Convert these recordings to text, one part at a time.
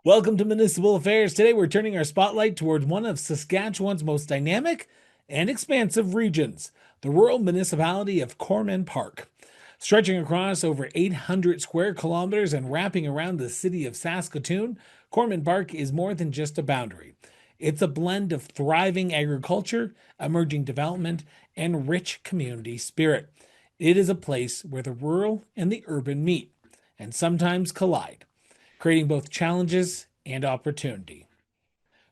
Welcome to Municipal Affairs. Today we're turning our spotlight towards one of Saskatchewan's most dynamic and expansive regions, the rural municipality of Corman Park. Stretching across over 800 square kilometers and wrapping around the city of Saskatoon, Corman Park is more than just a boundary. It's a blend of thriving agriculture, emerging development, and rich community spirit. It is a place where the rural and the urban meet and sometimes collide, creating both challenges and opportunity.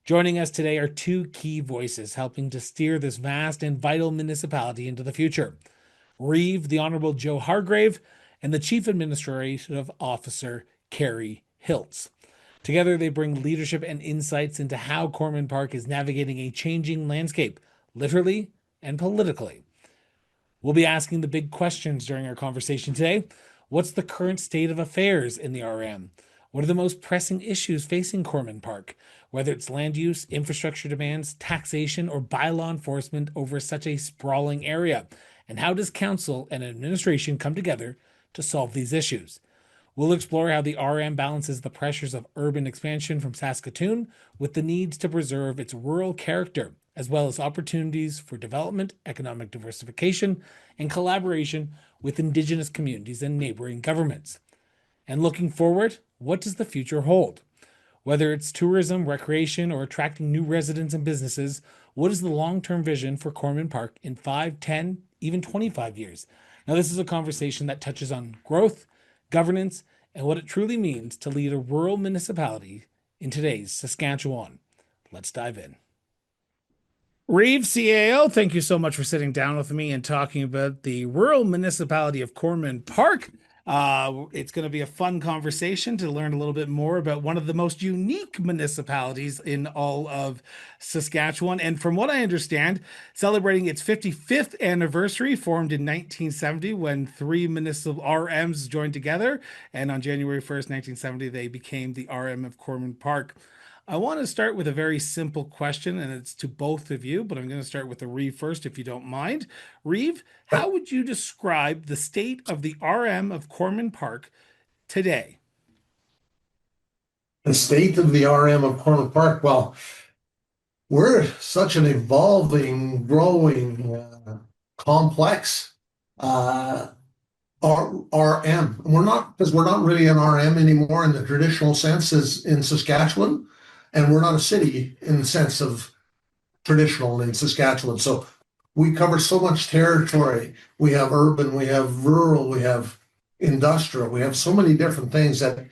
Joining us today are two key voices helping to steer this vast and vital municipality into the future: Reeve, the Honourable Joe Hargrave, and the Chief Administrative Officer, Kerry Hilts. Together, they bring leadership and insights into how Corman Park is navigating a changing landscape, literally and politically. We'll be asking the big questions during our conversation today. What's the current state of affairs in the RM? What are the most pressing issues facing Corman Park, whether it's land use, infrastructure demands, taxation, or bylaw enforcement over such a sprawling area? And how does council and administration come together to solve these issues? We'll explore how the RM balances the pressures of urban expansion from Saskatoon with the needs to preserve its rural character, as well as opportunities for development, economic diversification, and collaboration with Indigenous communities and neighboring governments. And looking forward, what does the future hold? Whether it's tourism, recreation, or attracting new residents and businesses, what is the long-term vision for Corman Park in 5, 10, even 25 years? Now, this is a conversation that touches on growth, governance, and what it truly means to lead a rural municipality in today's Saskatchewan. Let's dive in. Reeve, CAO, thank you so much for sitting down with me and talking about the rural municipality of Corman Park. It's going to be a fun conversation to learn a little bit more about one of the most unique municipalities in all of Saskatchewan. And from what I understand, celebrating its 55th anniversary, formed in 1970 when three municipal RMs joined together. And on January 1st, 1970, they became the RM of Corman Park. I want to start with a very simple question, and it's to both of you, but I'm going to start with the Reeve first, if you don't mind. Reeve, how would you describe the state of the RM of Corman Park today? The state of the RM of Corman Park. Well, we're such an evolving, growing, complex RM. We're not, because we're not really an RM anymore in the traditional sense as in Saskatchewan, and we're not a city in the sense of traditional in Saskatchewan. So we cover so much territory. We have urban, we have rural, we have industrial, we have so many different things that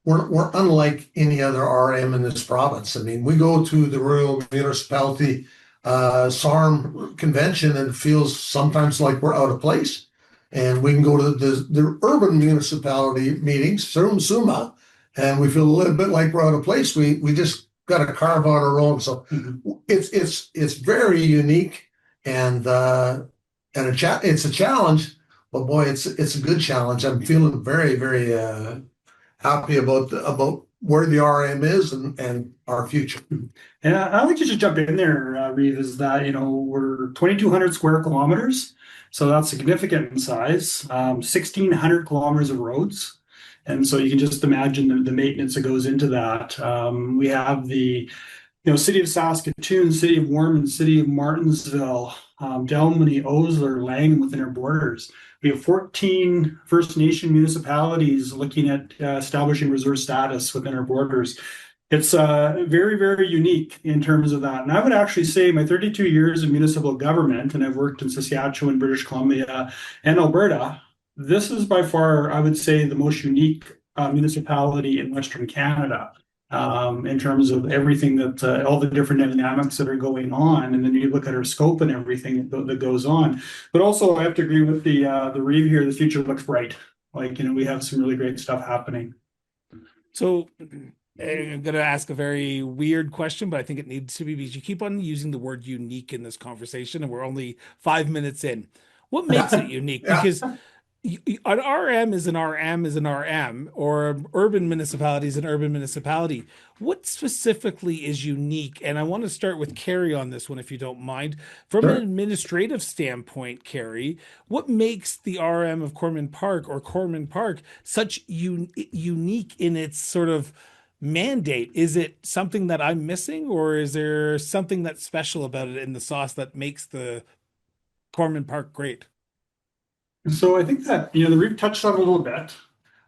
we're unlike any other RM in this province. I mean, we go to the rural municipality SARM convention and it feels sometimes like we're out of place. And we can go to the urban municipality meetings, SUMA, and we feel a little bit like we're out of place. We just got to carve out our own. So it's very unique and it's a challenge, but boy, it's a good challenge. I'm feeling very, very happy about where the RM is and our future. And I'd like to just jump in there, Reeve, is that, we're 2,200 square kilometers. So that's significant in size, 1,600 kilometers of roads. And so you can just imagine the maintenance that goes into that. We have the City of Saskatoon, City of Warman, City of Martensville, Delmany, Osler, Langham within our borders. We have 14 First Nation municipalities looking at establishing reserve status within our borders. It's very, very unique in terms of that. And I would actually say my 32 years of municipal government, and I've worked in Saskatchewan, British Columbia, and Alberta, this is by far, I would say, the most unique municipality in Western Canada in terms of everything that, all the different dynamics that are going on. And then you look at our scope and everything that goes on. But also, I have to agree with the Reeve here, the future looks bright. We have some really great stuff happening. So I'm going to ask a very weird question, but I think it needs to be because you keep on using the word unique in this conversation, and we're only 5 minutes in. What makes it unique? Yeah. Because an RM is an RM is an RM, or an urban municipality is an urban municipality. What specifically is unique? And I want to start with Kerry on this one, if you don't mind. From an administrative standpoint, Kerry, what makes the RM of Corman Park or Corman Park such unique in its sort of mandate? Is it something that I'm missing, or is there something that's special about it in the sauce that makes the Corman Park great? So I think that, the Reeve touched on it a little bit.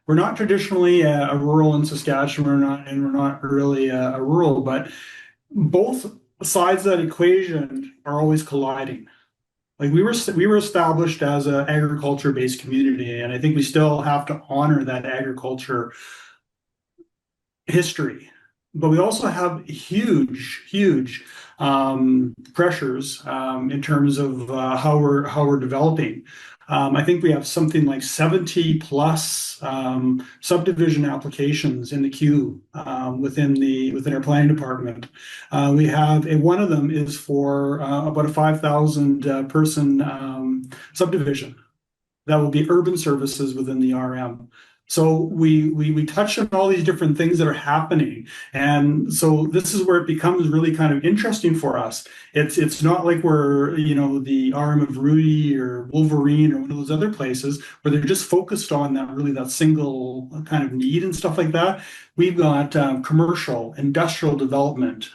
We're not traditionally a rural in Saskatchewan, we're not really a rural, but both sides of that equation are always colliding. Like we were established as an agriculture-based community, and I think we still have to honor that agriculture history. But we also have huge pressures in terms of how we're developing. I think we have something like 70 plus subdivision applications in the queue within our planning department. We have one of them is for about a 5,000 person subdivision that will be urban services within the RM. So we touch on all these different things that are happening, and so this is where it becomes really kind of interesting for us. It's not like we're the RM of Rudy or Wolverine or one of those other places where they're just focused on that single kind of need and stuff like that. We've got commercial, industrial development.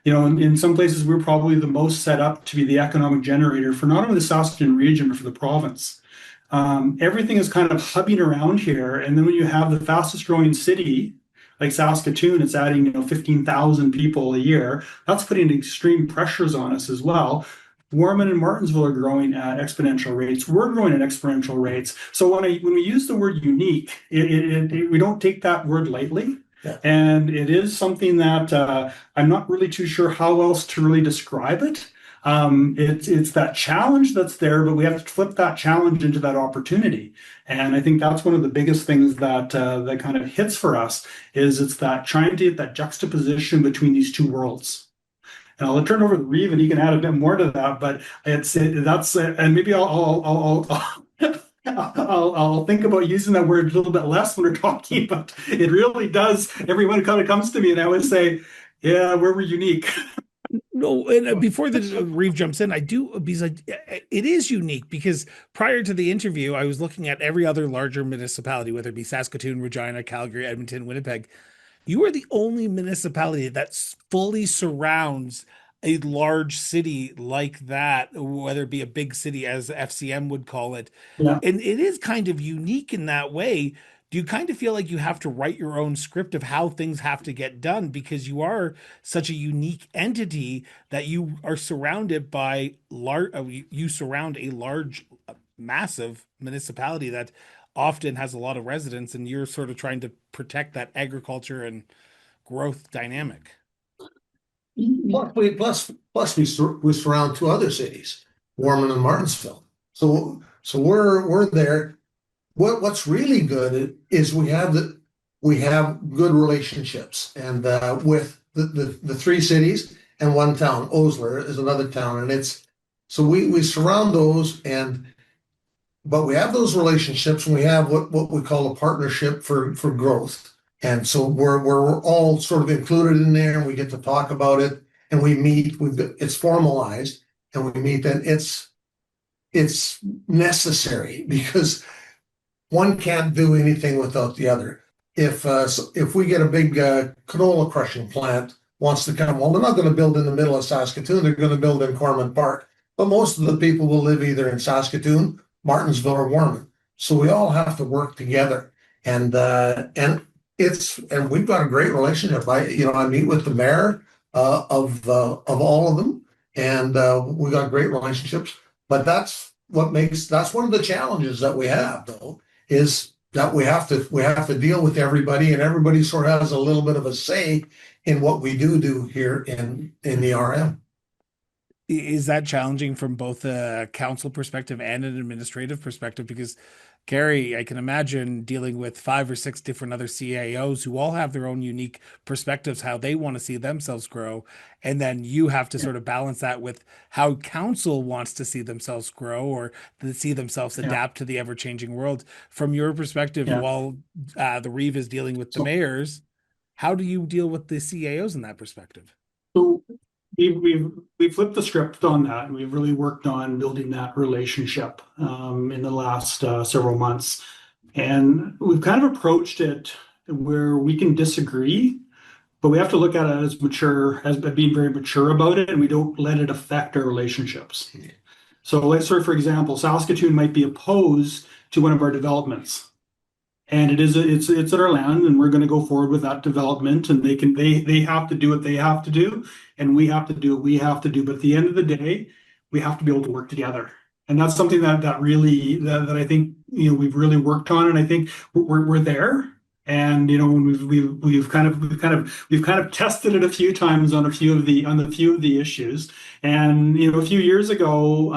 In some places we're probably the most set up to be the economic generator for not only the Saskatoon region but for the province. Everything is kind of hubbing around here, and then when you have the fastest growing city like Saskatoon, it's adding 15,000 people a year. That's putting extreme pressures on us as well. Warman and Martensville are growing at exponential rates. We're growing at exponential rates. So when we use the word unique, we don't take that word lightly. Yeah. And it is something that I'm not really too sure how else to really describe it. It's that challenge that's there, but we have to flip that challenge into that opportunity. And I think that's one of the biggest things that kind of hits for us is it's that trying to get that juxtaposition between these two worlds. And I'll turn over to Reeve, and he can add a bit more to that. But and maybe I'll think about using that word a little bit less when we're talking. But it really does. Everyone kind of comes to me, and I always say, "Yeah, we're unique." No, and before the Reeve jumps in, I do because it is unique because prior to the interview, I was looking at every other larger municipality, whether it be Saskatoon, Regina, Calgary, Edmonton, Winnipeg. You are the only municipality that fully surrounds a large city like that, whether it be a big city as FCM would call it. Yeah. And it is kind of unique in that way. Do you kind of feel like you have to write your own script of how things have to get done because you are such a unique entity that you are surrounded by you surround a large, massive municipality that often has a lot of residents, and you're sort of trying to protect that agriculture and growth dynamic. Plus we surround two other cities, Warman and Martensville. So we're there. What's really good is we have good relationships, and with the three cities and one town. Osler is another town, and so we surround those, but we have those relationships, and we have what we call a partnership for growth. And so we're all sort of included in there, and we get to talk about it, and we meet. It's formalized, and we meet, and it's necessary because one can't do anything without the other. If we get a big canola crushing plant wants to come, well, they're not going to build in the middle of Saskatoon. They're going to build in Corman Park. But most of the people will live either in Saskatoon, Martensville, or Warman. So we all have to work together, and we've got a great relationship. I meet with the mayor of all of them, and we got great relationships. But that's one of the challenges that we have, though, is that we have to deal with everybody, and everybody sort of has a little bit of a say in what we do here in the RM. Is that challenging from both a council perspective and an administrative perspective? Because Kerry, I can imagine dealing with 5 or 6 different other CAOs who all have their own unique perspectives, how they want to see themselves grow. And then you have to sort of balance that with how council wants to see themselves grow or to see themselves adapt to the ever-changing world. From your perspective, while the Reeve is dealing with the mayors, how do you deal with the CAOs in that perspective? So we've flipped the script on that, and we've really worked on building that relationship in the last several months, and we've kind of approached it where we can disagree, but we have to look at it as mature, as being very mature about it, and we don't let it affect our relationships. So let's say, for example, Saskatoon might be opposed to one of our developments. And it's at our land, and we're going to go forward with that development, and they have to do what they have to do, and we have to do what we have to do. But at the end of the day, we have to be able to work together. And that's something that really that I think we've really worked on, and I think we're there. And we've kind of tested it a few times on a few of the issues. And a few years ago,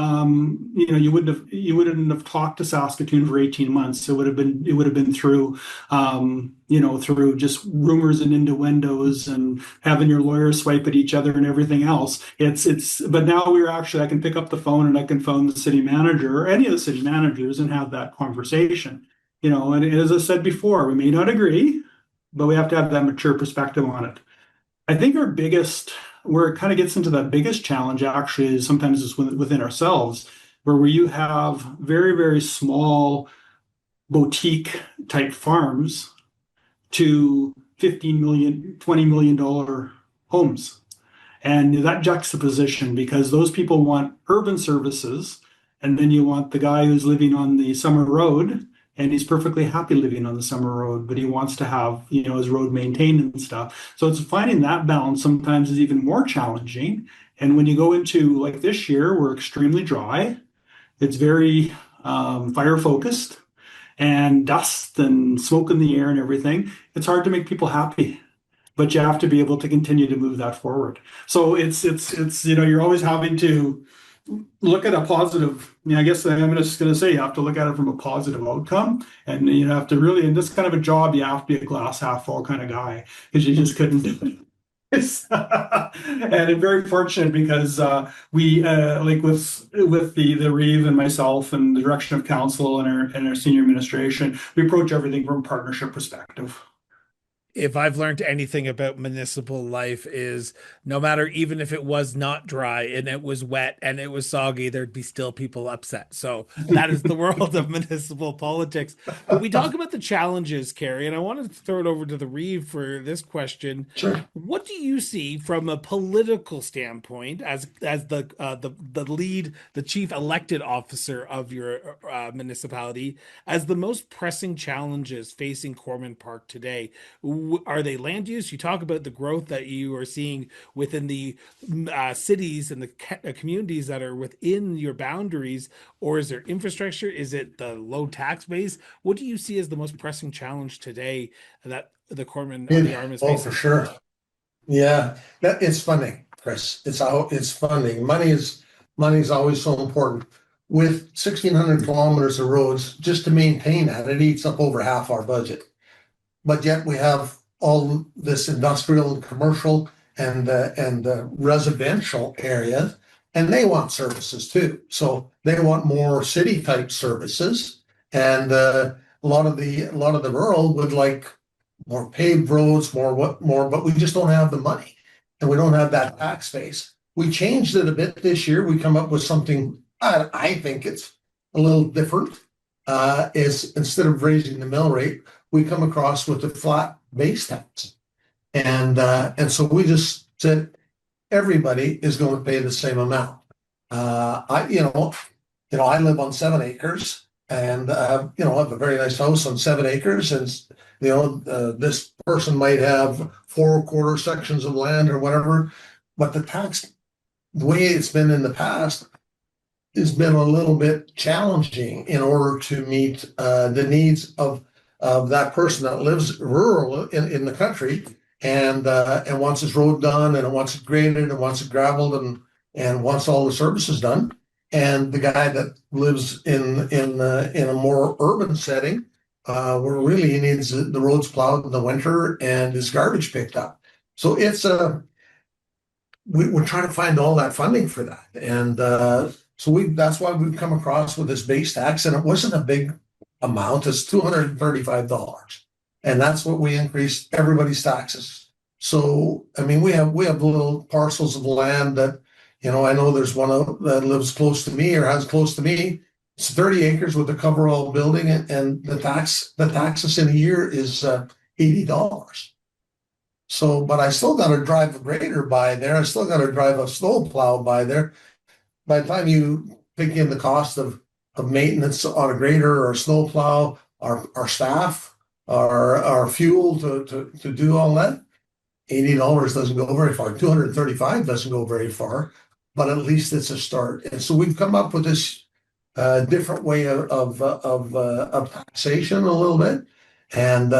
you wouldn't have talked to Saskatoon for 18 months. It would have been through through just rumors and innuendos and having your lawyers swipe at each other and everything else. But now I can pick up the phone and I can phone the city manager or any of the city managers and have that conversation. And as I said before, we may not agree, but we have to have that mature perspective on it. I think where it kind of gets into that biggest challenge actually is sometimes is within ourselves, where you have very, very small boutique type farms to $15 million, $20 million homes. And that juxtaposition, because those people want urban services, and then you want the guy who's living on the summer road, and he's perfectly happy living on the summer road, but he wants to have, his road maintained and stuff. So it's finding that balance sometimes is even more challenging. And when you go into like this year, we're extremely dry. It's very fire focused and dust and smoke in the air and everything. It's hard to make people happy, but you have to be able to continue to move that forward. So it's you're always having to look at a positive. I guess I'm just going to say you have to look at it from a positive outcome, and you have to really, in this kind of a job, you have to be a glass half full kind of guy, because you just couldn't do it. And I'm very fortunate because we like with the Reeve and myself and the direction of council and our senior administration, we approach everything from a partnership perspective. If I've learned anything about municipal life is no matter, even if it was not dry and it was wet and it was soggy, there'd be still people upset. So that is the world of municipal politics. But we talk about the challenges, Kerry, and I wanted to throw it over to the Reeve for this question. Sure. What do you see from a political standpoint as the lead, the chief elected officer of your municipality, as the most pressing challenges facing Corman Park today? Are they land use? You talk about the growth that you are seeing within the cities and the communities that are within your boundaries, or is there infrastructure? Is it the low tax base? What do you see as the most pressing challenge today that the Corman the Arm is facing? For sure. Yeah, it's funding, Chris. It's funding. Money is always so important. With 1,600 kilometers of roads, just to maintain that, it eats up over half our budget. But yet we have all this industrial and commercial and residential areas, and they want services too. So they want more city type services, and a lot of the rural would like more paved roads, more, but we just don't have the money, and we don't have that tax base. We changed it a bit this year. We come up with something. I think it's a little different. Is instead of raising the mill rate, we come across with a flat base tax, and so we just said everybody is going to pay the same amount. I live on 7 acres, and I have a very nice house on 7 acres, and this person might have 4 sections of land or whatever, but the way it's been in the past has been a little bit challenging in order to meet the needs of that person that lives rural in the country and wants his road done and wants it graded and wants it gravelled and wants all the services done. And the guy that lives in a more urban setting where really he needs the roads plowed in the winter and his garbage picked up. So it's we're trying to find all that funding for that. And so that's why we've come across with this base tax, and it wasn't a big amount. It's $235, and that's what we increased everybody's taxes. So I mean, we have little parcels of land that I know there's one that lives close to me or has close to me. It's 30 acres with a coverall building, and the taxes in a year is $80. So, but I still got to drive a grader by there. I still got to drive a snow plow by there. By the time you take in the cost of maintenance on a grader or a snow plow, our staff, our fuel to do all that, $80 doesn't go very far. 235 doesn't go very far, but at least it's a start. And so we've come up with this different way of taxation a little bit, and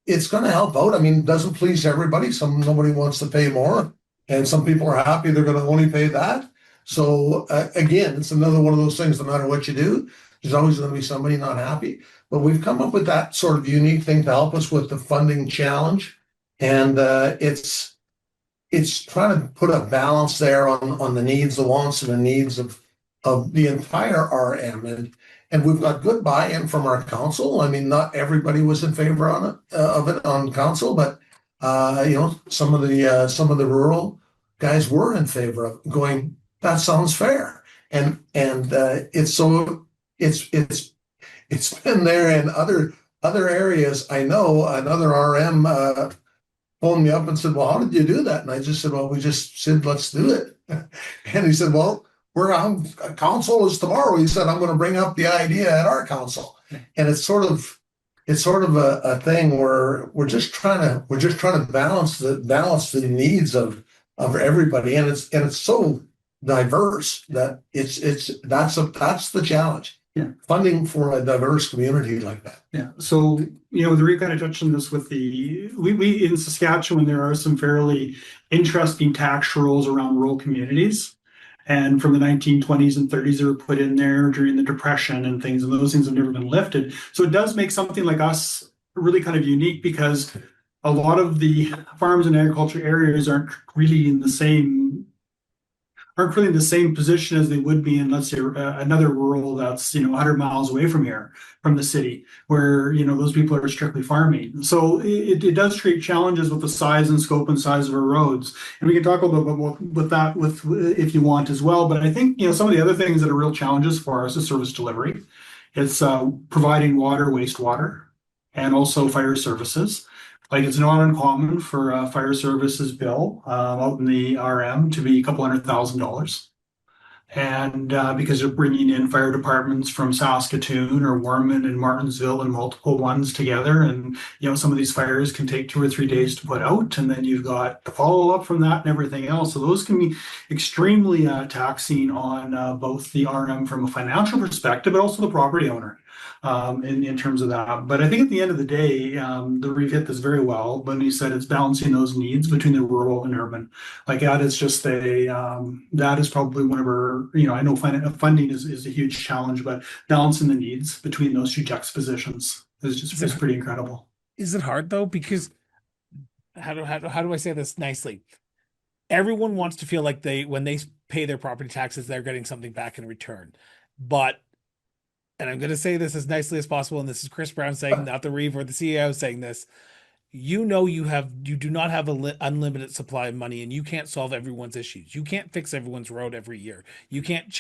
it's going to help out. I mean, it doesn't please everybody. Nobody wants to pay more, and some people are happy they're going to only pay that. So again, it's another one of those things. No matter what you do, there's always going to be somebody not happy. But we've come up with that sort of unique thing to help us with the funding challenge, and it's trying to put a balance there on the needs, the wants, and the needs of the entire RM, and we've got good buy-in from our council. I mean, not everybody was in favor of it on council, but some of the rural guys were in favor of going. That sounds fair, and it's been there in other areas. I know another RM phoned me up and said, "Well, how did you do that?" And I just said, "Well, we just said let's do it." And he said, "Well, we're on council is tomorrow." He said, "I'm going to bring up the idea at our council," and it's sort of a thing where we're just trying to balance the needs of everybody, and it's so diverse that that's the challenge. Yeah. Funding for a diverse community like that. Yeah. So, the Reeve kind of touched on this with we in Saskatchewan, there are some fairly interesting tax rules around rural communities. And from the 1920s and 30s, they were put in there during the Depression and things, and those things have never been lifted. So it does make something like us really kind of unique, because a lot of the farms and agriculture areas aren't really in the same position as they would be in, let's say, another rural that's 100 miles away from here, from the city, where those people are strictly farming. So it does create challenges with the size and scope and size of our roads, and we can talk a little bit about with that if you want as well. But I think some of the other things that are real challenges for us is service delivery. It's providing water, wastewater, and also fire services. Like, it's not uncommon for a fire services bill out in the RM to be a couple $100,000. And because you're bringing in fire departments from Saskatoon or Warman and Martinsville and multiple ones together. And, some of these fires can take 2 or 3 days to put out. And then you've got the follow up from that and everything else. So those can be extremely taxing on both the RM from a financial perspective, but also the property owner. In terms of that. But I think at the end of the day, the Reeve hit this very well when he said it's balancing those needs between the rural and urban. Like, that is just that is probably one of our, I know funding is a huge challenge, but balancing the needs between those two juxtapositions is pretty incredible. Is it hard though? Because how do I say this nicely? Everyone wants to feel like when they pay their property taxes, they're getting something back in return. But, and I'm going to say this as nicely as possible, and this is Chris Brown saying, not the Reeve or the CEO saying this, you do not have an unlimited supply of money, and you can't solve everyone's issues. You can't fix everyone's road every year. You can't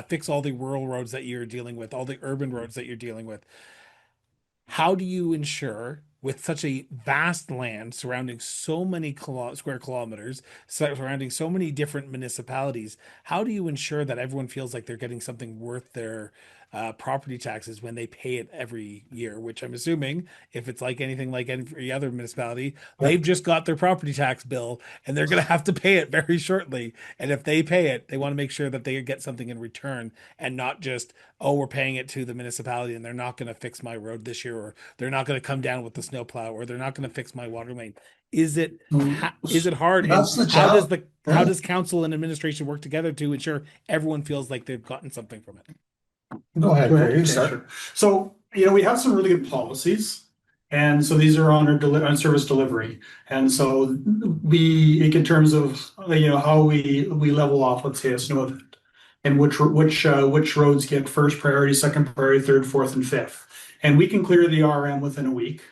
fix all the rural roads that you're dealing with, all the urban roads that you're dealing with. How do you ensure, with such a vast land surrounding so many square kilometers, surrounding so many different municipalities, how do you ensure that everyone feels like they're getting something worth their property taxes when they pay it every year? Which I'm assuming, if it's like anything like every other municipality, they've just got their property tax bill and they're going to have to pay it very shortly. And if they pay it, they want to make sure that they get something in return, and not just, oh, we're paying it to the municipality and they're not going to fix my road this year, or they're not going to come down with the snowplow, or they're not going to fix my water main. Is it hard? That's And the how challenge. how does council and administration work together to ensure everyone feels like they've gotten something from it? Go ahead. Okay, sure. So, we have some really good policies. And so these are on our service delivery. And so in terms of, how we level off, let's say, a snow event, and which roads get first priority, second priority, third, fourth, and fifth. And we can clear the RM within a week.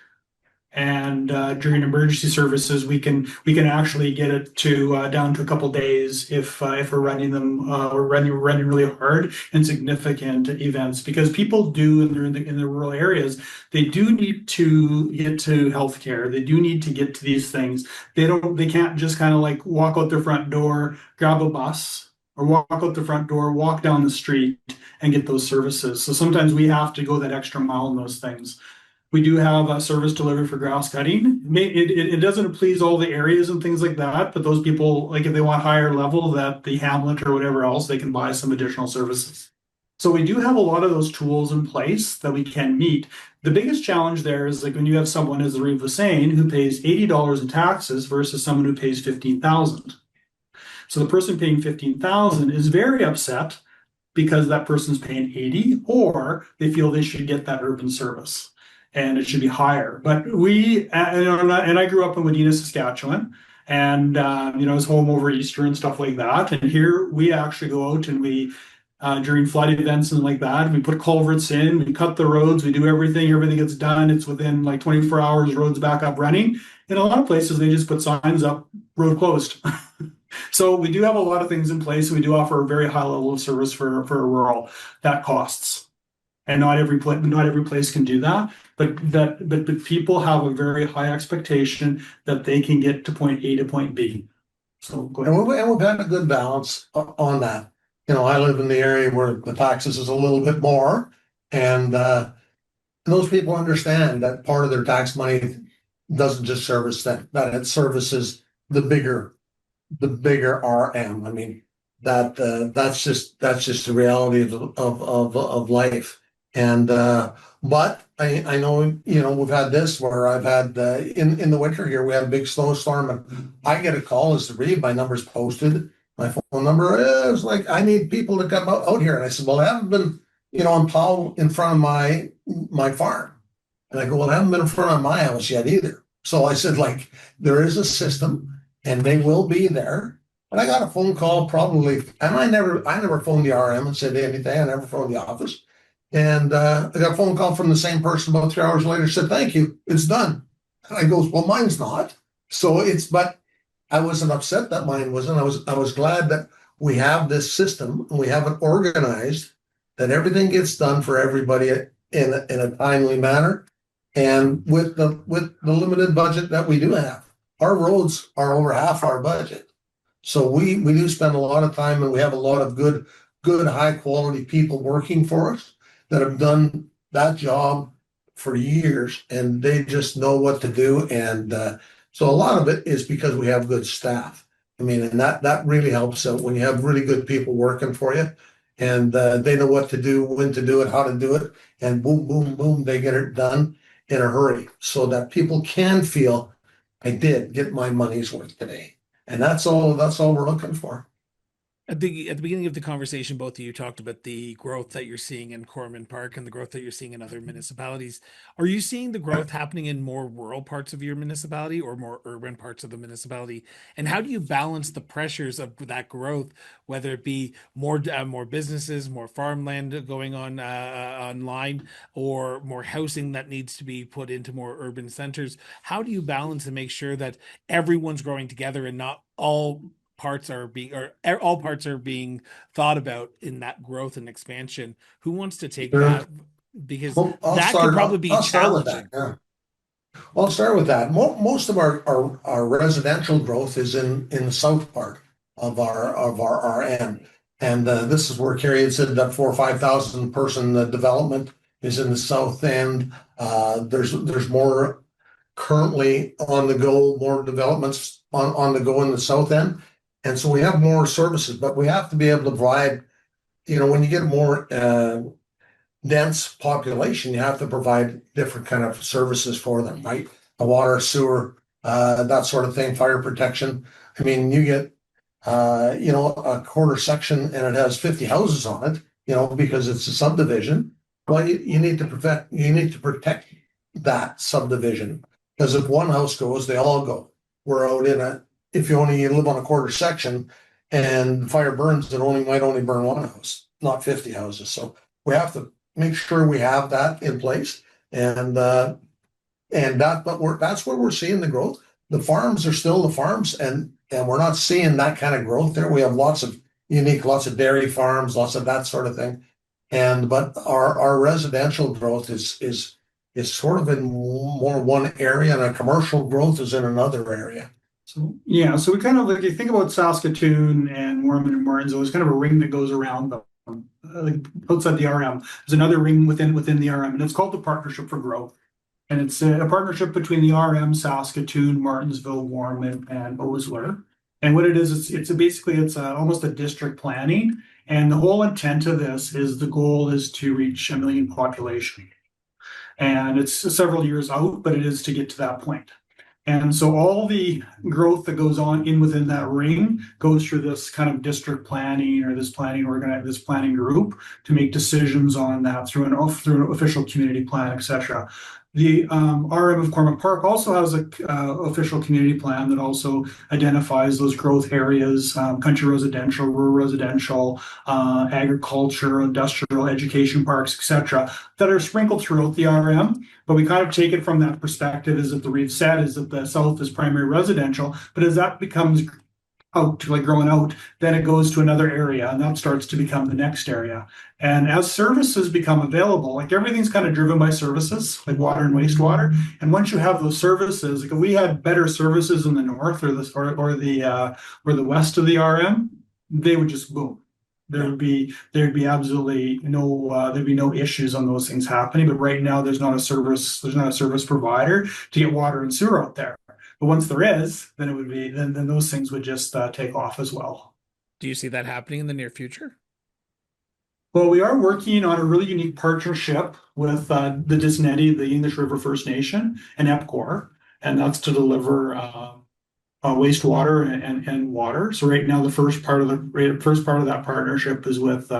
And during emergency services, we can actually get it to down to a couple days if we're running them we're running really hard and significant events, because people do in the rural areas, they do need to get to healthcare. They do need to get to these things. They can't just kind of like walk out their front door, grab a bus, or walk out the front door, walk down the street and get those services. So sometimes we have to go that extra mile in those things. We do have a service delivery for grass cutting. It doesn't please all the areas and things like that, but those people, like if they want higher level, that the hamlet or whatever else, they can buy some additional services. So we do have a lot of those tools in place that we can meet. The biggest challenge there is like when you have someone, as Reeve was saying, who pays $80 in taxes versus someone who pays $15,000. So the person paying $15,000 is very upset because that person's paying 80, or they feel they should get that urban service and it should be higher. But and I grew up in Wadena, Saskatchewan, and I was home over Easter and stuff like that. And here we actually go out and we during flood events and like that, we put culverts in, we cut the roads, we do everything gets done. It's within like 24 hours, roads back up running. In a lot of places, they just put signs up, road closed. So we do have a lot of things in place. We do offer a very high level of service for rural. That costs, and not every place can do that. But people have a very high expectation that they can get to point A to point B. So go ahead. And we've had a good balance on that. I live in the area where the taxes is a little bit more, and those people understand that part of their tax money doesn't just service that it services the bigger RM. I mean, that's just the reality of life. And but I know we've had this where I've had in the winter here we had a big snowstorm, and I get a call as to Reeve, my number's posted, my phone number is like, I need people to come out here. And I said, well, I haven't been on plow in front of my farm. And I go, well, I haven't been in front of my house yet either. So I said, like, there is a system and they will be there. And I got a phone call probably, and I never phoned the RM and said anything. I never phoned the office. And I got a phone call from the same person about 3 hours later, said, thank you, it's done. And I goes, well, mine's not. So but I wasn't upset that mine wasn't. I was glad that we have this system and we have it organized, that everything gets done for everybody in a timely manner. And with the limited budget that we do have, our roads are over half our budget. So we do spend a lot of time, and we have a lot of good high quality people working for us that have done that job for years, and they just know what to do. And so a lot of it is because we have good staff. I mean, and that really helps out when you have really good people working for you, and they know what to do, when to do it, how to do it, and boom, boom, boom, they get it done in a hurry, so that people can feel, I did get my money's worth today. And that's all we're looking for. At the beginning of the conversation, both of you talked about the growth that you're seeing in Corman Park and the growth that you're seeing in other municipalities. Are you seeing the growth happening in more rural parts of your municipality or more urban parts of the municipality? And how do you balance the pressures of that growth, whether it be more businesses, more farmland going on online, or more housing that needs to be put into more urban centers? How do you balance and make sure that everyone's growing together and not all parts are being thought about in that growth and expansion? Who wants to take that? Because that could probably be challenging. Well, I'll start with that. Most of our residential growth is in the south part of our RM. And this is where Kerry had said that 4,000 or 5,000 person development is in the south end. There's more currently on the go, more developments on the go in the south end. And so we have more services, but we have to be able to provide, when you get a more dense population, you have to provide different kind of services for them, right? A water, sewer, that sort of thing, fire protection. I mean, you get, a quarter section and it has 50 houses on it, because it's a subdivision. Well, you need to protect that subdivision, because if one house goes, they all go. We're out if you only live on a quarter section and the fire burns, it might only burn one house, not 50 houses. So we have to make sure we have that in place. And And that's where we're seeing the growth. The farms are still the farms, and we're not seeing that kind of growth there. We have lots of dairy farms, lots of that sort of thing. But our residential growth is sort of in more one area, and our commercial growth is in another area. So yeah, so we kind of like you think about Saskatoon and Mormon and Martinsville, there's kind of a ring that goes around them. Like outside the RM, there's another ring within the RM, and it's called the Partnership for Growth. And it's a partnership between the RM, Saskatoon, Martinsville, Warman, and Osler. And what it is, it's basically almost a district planning. And the whole intent of this is the goal is to reach 1 million population. And it's several years out, but it is to get to that point. And so all the growth that goes on within that ring goes through this kind of district planning or this planning group to make decisions on that through an official community plan, etc. The RM of Corman Park also has a official community plan that also identifies those growth areas, country residential, rural residential, agriculture, industrial, education parks, etc., that are sprinkled throughout the RM. But we kind of take it from that perspective, as that the Reeve said, is that the south is primary residential. But as that becomes growing out, then it goes to another area, and that starts to become the next area. And as services become available, like everything's kind of driven by services, like water and wastewater. And once you have those services, like if we had better services in the north or the west of the RM, they would just boom. There'd be absolutely no issues on those things happening. But right now there's not a service provider to get water and sewer out there. But once there is, then it would be then those things would just take off as well. Do you see that happening in the near future? Well, we are working on a really unique partnership with the Disnetti, the English River First Nation, and EPCOR, and that's to deliver wastewater and water. So right now, the first part of that partnership is with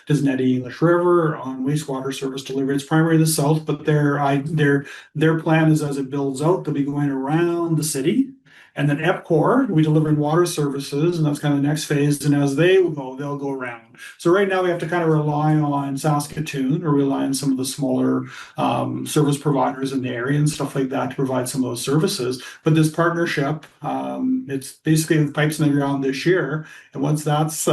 Disnetti English River on wastewater service delivery. It's primarily the south, but their plan is as it builds out, they'll be going around the city. And then EPCOR, we deliver in water services, and that's kind of the next phase. And as they go, they'll go around. So right now we have to kind of rely on Saskatoon or rely on some of the smaller service providers in the area and stuff like that to provide some of those services. But this partnership, it's basically the pipes in the ground this year. And once that's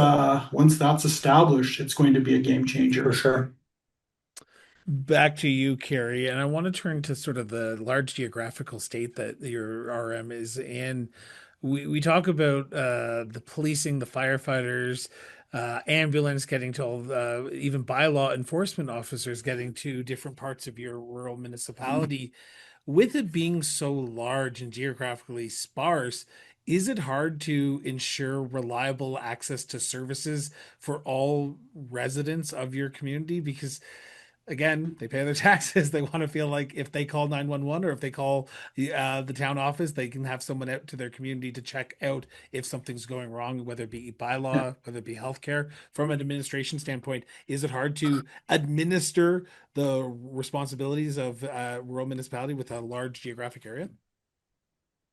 established, it's going to be a game changer. For sure. Back to you, Kerry, and I want to turn to sort of the large geographical state that your RM is in. We talk about the policing, the firefighters, ambulance getting to all, even bylaw enforcement officers getting to different parts of your rural municipality. With it being so large and geographically sparse, is it hard to ensure reliable access to services for all residents of your community? Because again, they pay their taxes. They want to feel like if they call 911 or if they call the town office, they can have someone out to their community to check out if something's going wrong, whether it be bylaw, whether it be healthcare. From an administration standpoint, is it hard to administer the responsibilities of rural municipality with a large geographic area?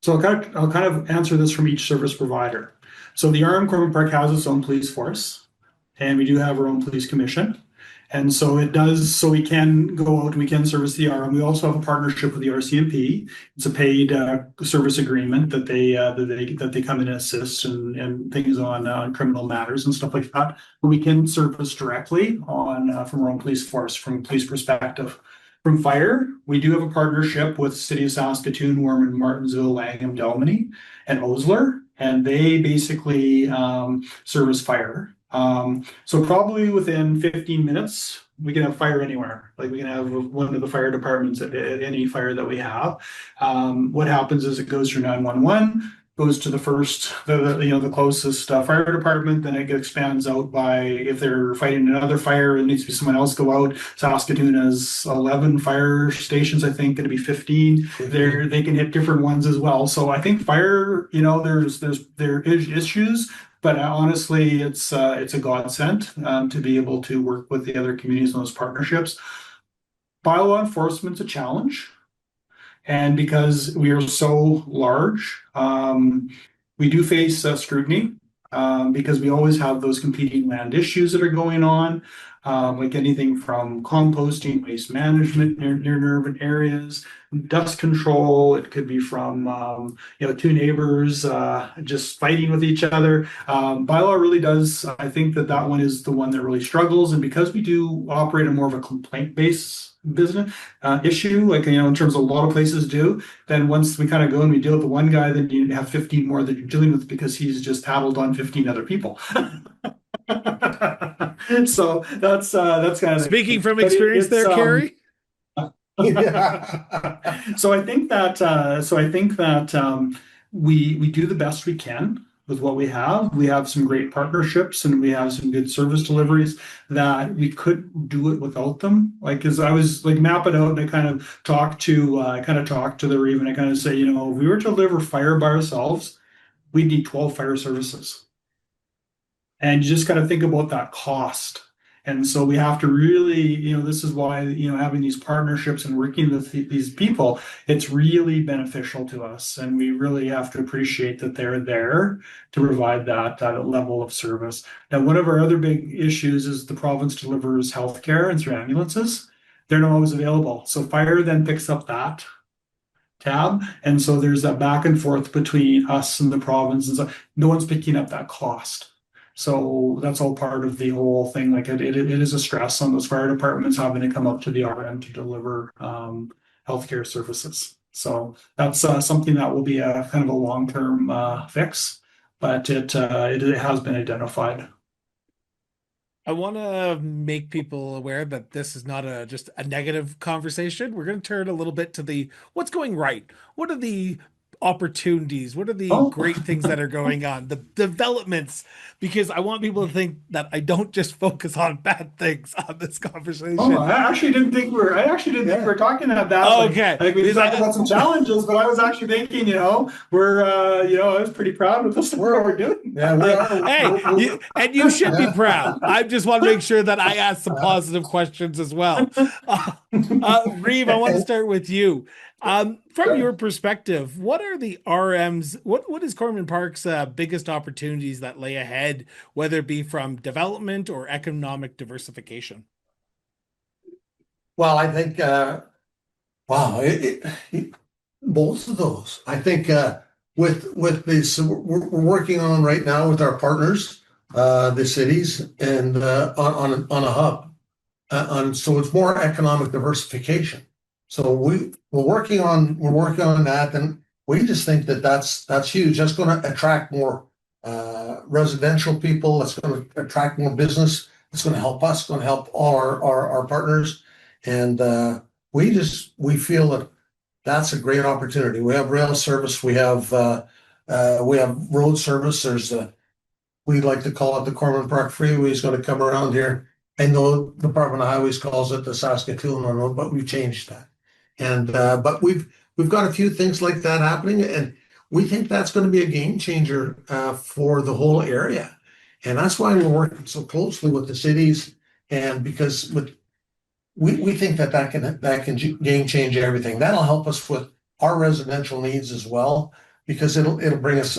So I'll kind of answer this from each service provider. So the RM Corman Park has its own police force, and we do have our own police commission. And so it does, so we can go out and we can service the RM. We also have a partnership with the RCMP. It's a paid service agreement that they come in and assist and things on criminal matters and stuff like that. But we can service directly on from our own police force, from a police perspective. From fire, we do have a partnership with City of Saskatoon, Warman, Martinsville, Langham, Delmany, and Osler, and they basically service fire. So probably within 15 minutes, we can have fire anywhere. Like we can have one of the fire departments at any fire that we have. What happens is it goes through 911, goes to the closest fire department, then it expands out by if they're fighting another fire, it needs to be someone else go out. Saskatoon has 11 fire stations, I think, going to be 15. They can hit different ones as well. So I think fire, there is issues. But honestly, it's a godsend to be able to work with the other communities on those partnerships. Bylaw enforcement's a challenge. And because we are so large, we do face scrutiny because we always have those competing land issues that are going on. like anything from composting, waste management near urban areas, dust control. It could be from two neighbors just fighting with each other. Bylaw really does. I think that one is the one that really struggles, and because we do operate in more of a complaint-based business issue, like in terms of a lot of places do, then once we kind of go and we deal with the one guy, then you have 15 more that you're dealing with because he's just tattled on 15 other people. So that's kind of Speaking from but experience there, Kerry. So I think that we do the best we can with what we have. We have some great partnerships and we have some good service deliveries that we couldn't do it without them. Like as I was like map it out and I kind of talked to the Reeve and I kind of say, if we were to deliver fire by ourselves, we'd need 12 fire services. And you just got to think about that cost. And so we have to really, this is why, having these partnerships and working with these people, it's really beneficial to us. And we really have to appreciate that they're there to provide that level of service. Now, one of our other big issues is the province delivers healthcare and through ambulances. They're not always available. So fire then picks up that tab. And so there's that back and forth between us and the province. And so no one's picking up that cost. So that's all part of the whole thing. Like it is a stress on those fire departments having to come up to the RM to deliver healthcare services. So that's something that will be a kind of a long-term fix, but it has been identified. I want to make people aware that this is not just a negative conversation. We're going to turn a little bit to the what's going right. What are the opportunities? What are the Oh, great things that are going on? The developments, because I want people to think that I don't just focus on bad things on this conversation. I actually didn't think we were talking about that. Okay. Like we talked about some challenges, but I was actually thinking, we're I was pretty proud of the stuff we're doing. Yeah, we are. Hey, you should be proud. I just want to make sure that I ask some positive questions as well. Reeve, I want to start with you. From your perspective, what are the RMs? What is Corman Park's biggest opportunities that lay ahead, whether it be from development or economic diversification? Well, I think, wow, both of those. I think with this, we're working on right now with our partners, the cities, and on a hub. So it's more economic diversification. So we're working on that, and we just think that that's huge. That's going to attract more residential people. That's going to attract more business. It's going to help us. It's going to help all our partners, and we feel that that's a great opportunity. We have rail service. We have road service. There's we like to call it the Corman Park Freeway is going to come around here. I know the Department of Highways calls it the Saskatoon Road, but we've changed that. And but we've got a few things like that happening, and we think that's going to be a game changer for the whole area. And that's why we're working so closely with the cities, and because we think that can game change everything. That'll help us with our residential needs as well, because it'll bring us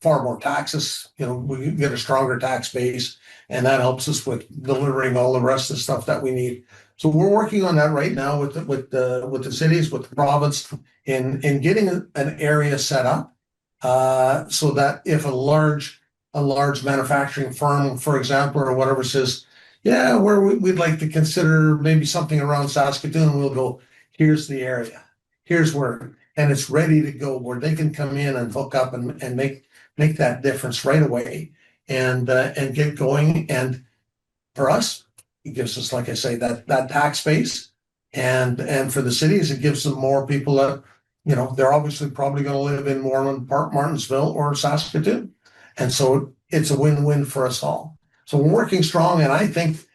far more taxes. We get a stronger tax base, and that helps us with delivering all the rest of the stuff that we need. So we're working on that right now with the cities, with the province, in getting an area set up, so that if a large manufacturing firm, for example, or whatever, says, yeah, we'd like to consider maybe something around Saskatoon, we'll go, here's the area, here's where, and it's ready to go, where they can come in and hook up and make that difference right away, and get going. And for us, it gives us, like I say, that tax base, and for the cities, it gives them more people that, they're obviously probably going to live in Moreland Park, Martensville, or Saskatoon, and so it's a win-win for us all. So we're working strong, and I think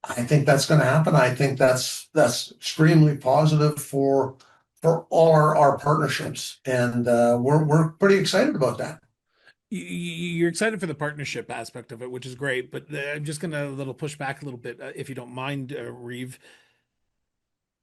that's going to happen. I think that's extremely positive for all our partnerships, and we're pretty excited about that. You're excited for the partnership aspect of it, which is great. But I'm just going to push back a little bit, if you don't mind, Reeve.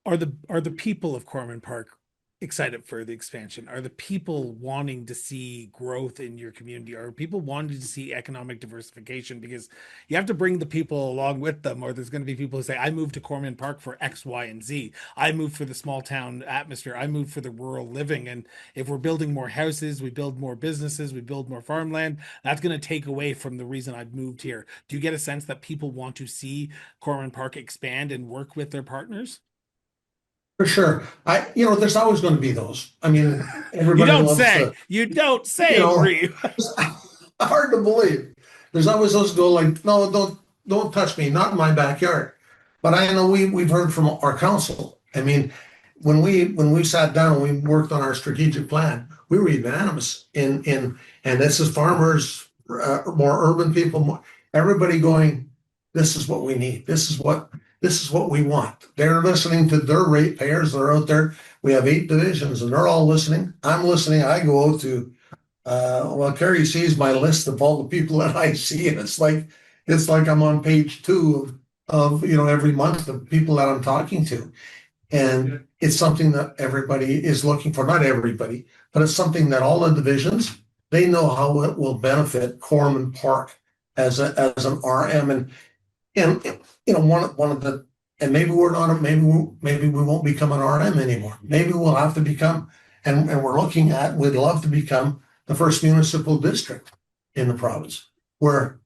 Are the people of Corman Park excited for the expansion? Are the people wanting to see growth in your community? Are people wanting to see economic diversification? Because you have to bring the people along with them, or there's going to be people who say, I moved to Corman Park for X, Y, and Z. I moved for the small town atmosphere. I moved for the rural living. And if we're building more houses, we build more businesses, we build more farmland, that's going to take away from the reason I've moved here. Do you get a sense that people want to see Corman Park expand and work with their partners? For sure. There's always going to be those. I mean, You everybody don't loves say. to, You don't you say, know, Reeve. it's hard to believe. There's always those go like, no, don't touch me, not in my backyard. But I know we've heard from our council. I mean, when we sat down and we worked on our strategic plan, we were unanimous and this is farmers, more urban people, everybody going, this is what we need. This is what we want. They're listening to their ratepayers that are out there. We have 8 divisions and they're all listening. I'm listening. I go out to, Kerry sees my list of all the people that I see, and it's like I'm on page 2 of every month the people that I'm talking to. And it's something that everybody is looking for, not everybody, but it's something that all the divisions, they know how it will benefit Corman Park as an RM. And one of the, and maybe we're not, maybe we won't become an RM anymore. Maybe we'll have to become, and we'd love to become the first municipal district in the province, where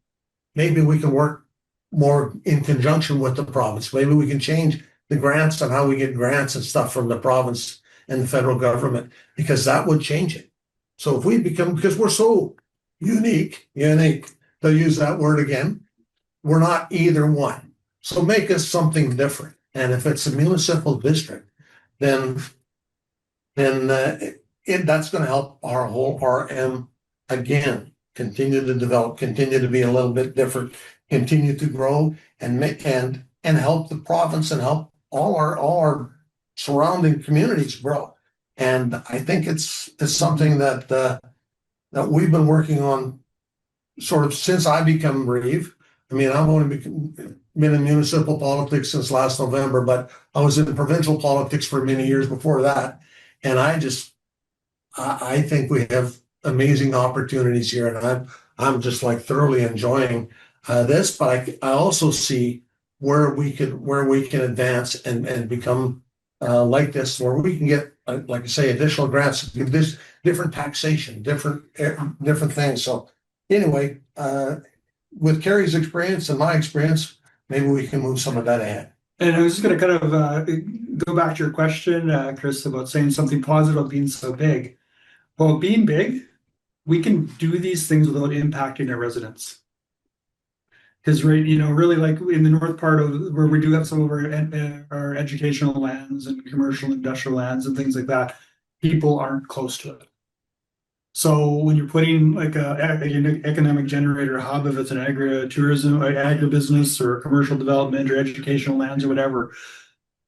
maybe we can work more in conjunction with the province. Maybe we can change the grants and how we get grants and stuff from the province and the federal government, because that would change it. So if we become, because we're so unique, to use that word again, we're not either one. So make us something different. And if it's a municipal district, then that's going to help our whole RM again continue to develop, continue to be a little bit different, continue to grow, and help the province and help all our surrounding communities grow. And I think it's something that we've been working on sort of since I become Reeve. I mean, I've only been in municipal politics since last November, but I was in provincial politics for many years before that. And I think we have amazing opportunities here, and I'm just like thoroughly enjoying this. But I also see where we can advance and become like this, where we can get, like I say, additional grants, this different taxation, different things. So anyway, with Kerry's experience and my experience, maybe we can move some of that ahead. And I was just going to kind of go back to your question, Chris, about saying something positive being so big. Well, being big, we can do these things without impacting our residents. Because really like in the north part of where we do have some of our educational lands and commercial industrial lands and things like that, people aren't close to it. So when you're putting like an economic generator hub, if it's an agritourism, agribusiness, or commercial development, or educational lands, or whatever,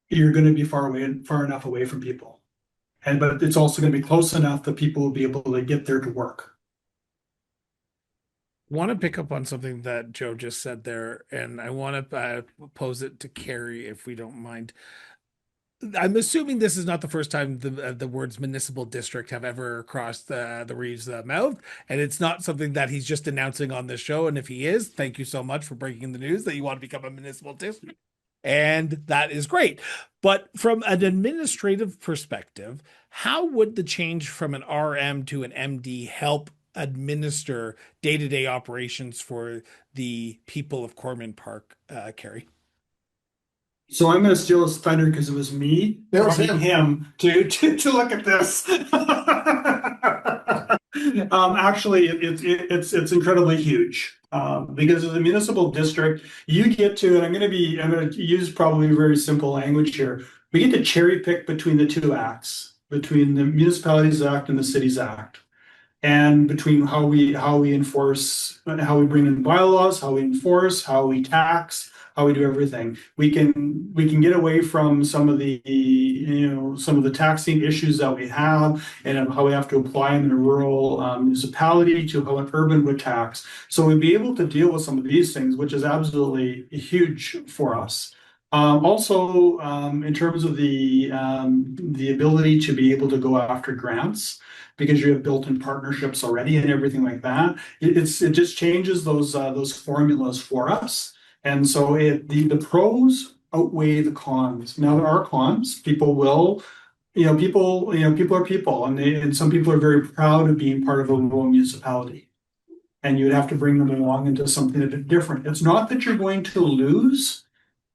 you're going to be far enough away from people, but it's also going to be close enough that people will be able to get there to work. Want to pick up on something that Joe just said there, and I want to pose it to Kerry, if we don't mind. I'm assuming this is not the first time the words municipal district have ever crossed the Reeve's mouth, and it's not something that he's just announcing on this show. And if he is, thank you so much for breaking the news that you want to become a municipal district, and that is great. But from an administrative perspective, how would the change from an RM to an MD help administer day-to-day operations for the people of Corman Park, Kerry? So I'm going to steal his thunder because it was me prompting him to look at this. Actually, it's incredibly huge because as a municipal district, you get to, and I'm going to use probably very simple language here. We get to cherry pick between the 2 acts, between the Municipalities Act and the Cities Act, and between how we enforce, how we bring in bylaws, how we enforce, how we tax, how we do everything. We can get away from some of the taxing issues that we have, and how we have to apply them in a rural municipality to how an urban would tax. So we'd be able to deal with some of these things, which is absolutely huge for us. Also, in terms of the ability to be able to go after grants, because you have built-in partnerships already and everything like that, it just changes those formulas for us. And so the pros outweigh the cons. Now there are cons. People will, people are people, and some people are very proud of being part of a rural municipality. And you would have to bring them along into something a bit different. It's not that you're going to lose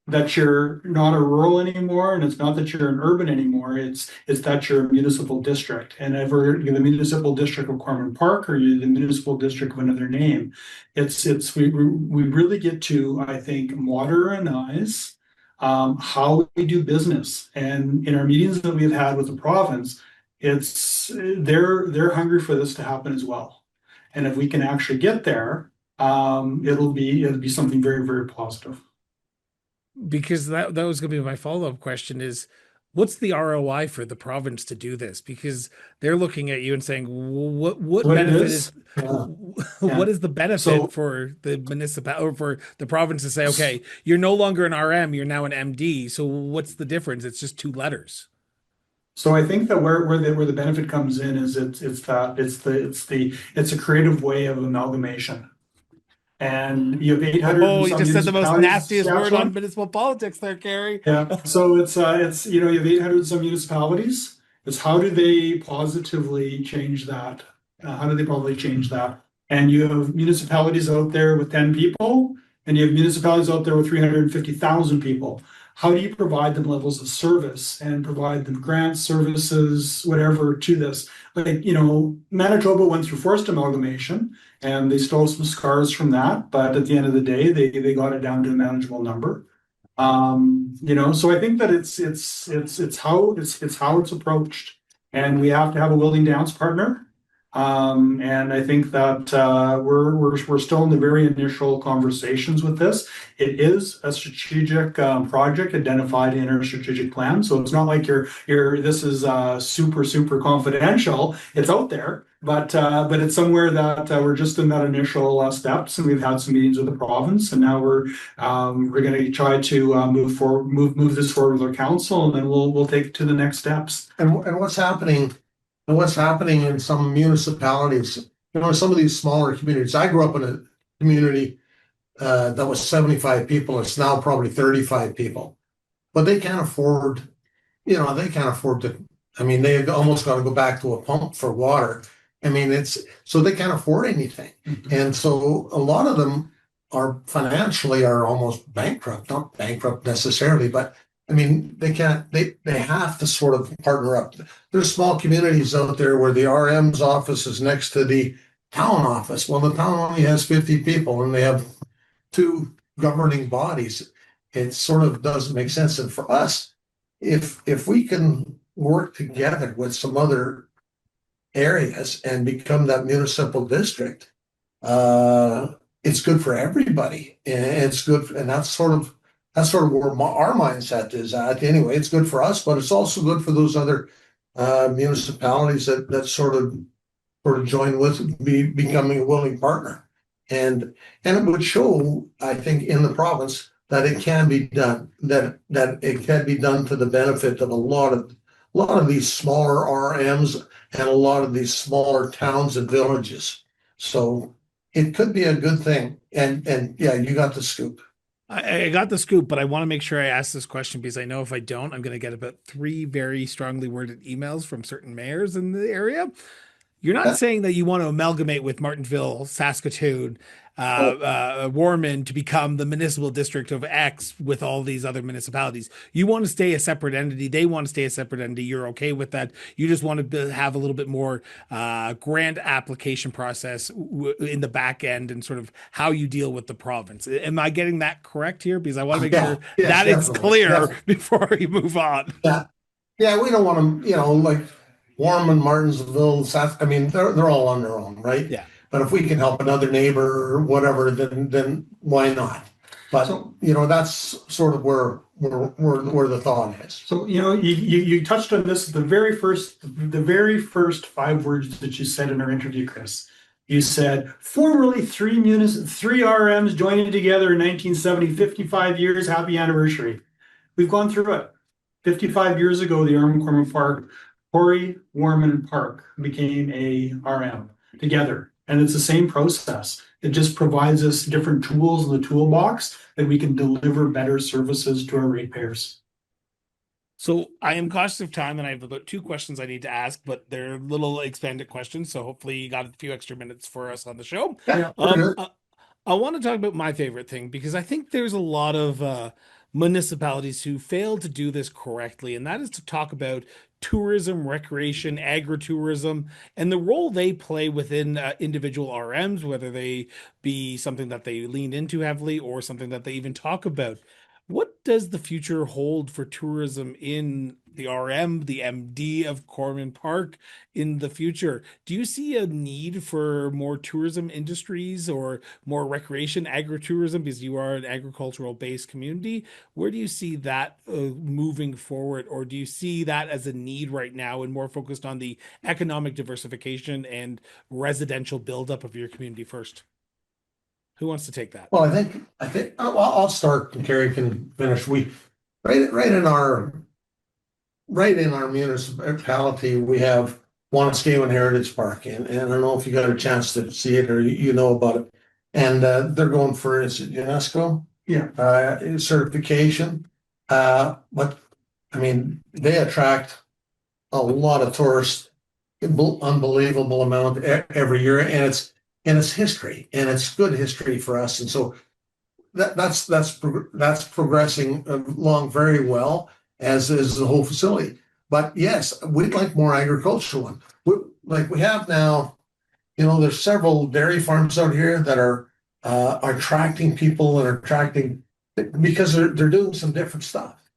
that you're not a rural anymore, and it's not that you're an urban anymore. It's that you're a municipal district, and ever you're the municipal district of Corman Park, or you're the municipal district of another name. We really get to, I think, modernize how we do business. And in our meetings that we've had with the province, they're hungry for this to happen as well. And if we can actually get there, it'll be something very, very positive. Because that was going to be my follow-up question is, what's the ROI for the province to do this? Because they're looking at you and saying, what benefit is what is the benefit for the municipal or for the province to say, okay, you're no longer an RM, you're now an MD. So what's the difference? It's just two letters. So I think that where the benefit comes in is it's a creative way of amalgamation. And you have 800 Oh, and you some just said the most municipalities in nastiest word Saskatchewan. on municipal politics there, Kerry. Yeah. So it's you have 800 and some municipalities. It's how do they positively change that? How do they probably change that? And you have municipalities out there with 10 people, and you have municipalities out there with 350,000 people. How do you provide them levels of service and provide them grants, services, whatever to this? Like, Manitoba went through forced amalgamation and they stole some scars from that. But at the end of the day, they got it down to a manageable number. So I think that it's how it's approached, and we have to have a willing dance partner. And I think that we're still in the very initial conversations with this. It is a strategic project identified in our strategic plan, so it's not like this is super confidential. It's out there, but it's somewhere that we're just in that initial steps, and we've had some meetings with the province, and now we're going to try to move this forward with our council, and then we'll take it to the next steps. And what's happening? And what's happening in some municipalities, some of these smaller communities. I grew up in a community that was 75 people. It's now probably 35 people, but they can't afford, to. I mean, they've almost got to go back to a pump for water. I mean, so they can't afford anything, and so a lot of them are financially almost bankrupt. Not bankrupt necessarily, but I mean, they can't, they have to sort of partner up. There's small communities out there where the RM's office is next to the town office. Well, the town only has 50 people and they have two governing bodies. It sort of doesn't make sense. And for us, if we can work together with some other areas and become that municipal district, it's good for everybody. And it's good, and that's sort of where our mindset is at. Anyway, it's good for us, but it's also good for those other municipalities that sort of join with becoming a willing partner. And it would show, I think, in the province that it can be done, that it can be done to the benefit of a lot of these smaller RMs and a lot of these smaller towns and villages. So it could be a good thing. And yeah, you got the scoop. I got the scoop, but I want to make sure I ask this question because I know if I don't, I'm going to get about 3 very strongly worded emails from certain mayors in the area. You're not saying that you want to amalgamate with Martinville, Saskatoon, Warman to become the municipal district of X with all these other municipalities. You want to stay a separate entity. They want to stay a separate entity. You're okay with that. You just want to have a little bit more grant application process in the back end and sort of how you deal with the province. Am I getting that correct here? Because I want to make sure that it's clear before we move on. Yeah, we don't want to, like Warman, Martinsville, I mean, they're all on their own, right? Yeah. But if we can help another neighbor or whatever, then why not? But that's sort of where the thought is. So you touched on this the very first 5 words that you said in our interview, Chris. You said formerly 3 RMs joining together in 1970, 55 years, happy anniversary. We've gone through it. 55 years ago, the Corman Park, Corey, Warman, and Park became a RM together. And it's the same process. It just provides us different tools in the toolbox that we can deliver better services to our ratepayers. So I am cautious of time, and I have about two questions I need to ask, but they're little expanded questions. So hopefully you got a few extra minutes for us on the show. Yeah, Um, I, I want to talk about my favorite thing because I think there's a lot of municipalities who fail to do this correctly, and that is to talk about tourism, recreation, agritourism, and the role they play within individual RMs, whether they be something that they lean into heavily or something that they even talk about. What does the future hold for tourism in the RM, the MD of Corman Park in the future? Do you see a need for more tourism industries or more recreation, agritourism, because you are an agricultural based community? Where do you see that moving forward, or do you see that as a need right now and more focused on the economic diversification and residential buildup of your community first? Who wants to take that? well, I think I'll start and Kerry can finish. We right in our municipality, we have Saskatchewan Heritage Park, and I don't know if you got a chance to see it or you know about it. And they're going for is it UNESCO certification. But I mean, they attract a lot of tourists, unbelievable amount every year, and it's history, and it's good history for us, and so that's progressing along very well, as is the whole facility. But yes, we'd like more agricultural one. Like we have now, there's several dairy farms out here that are attracting people and attracting because they're doing some different stuff.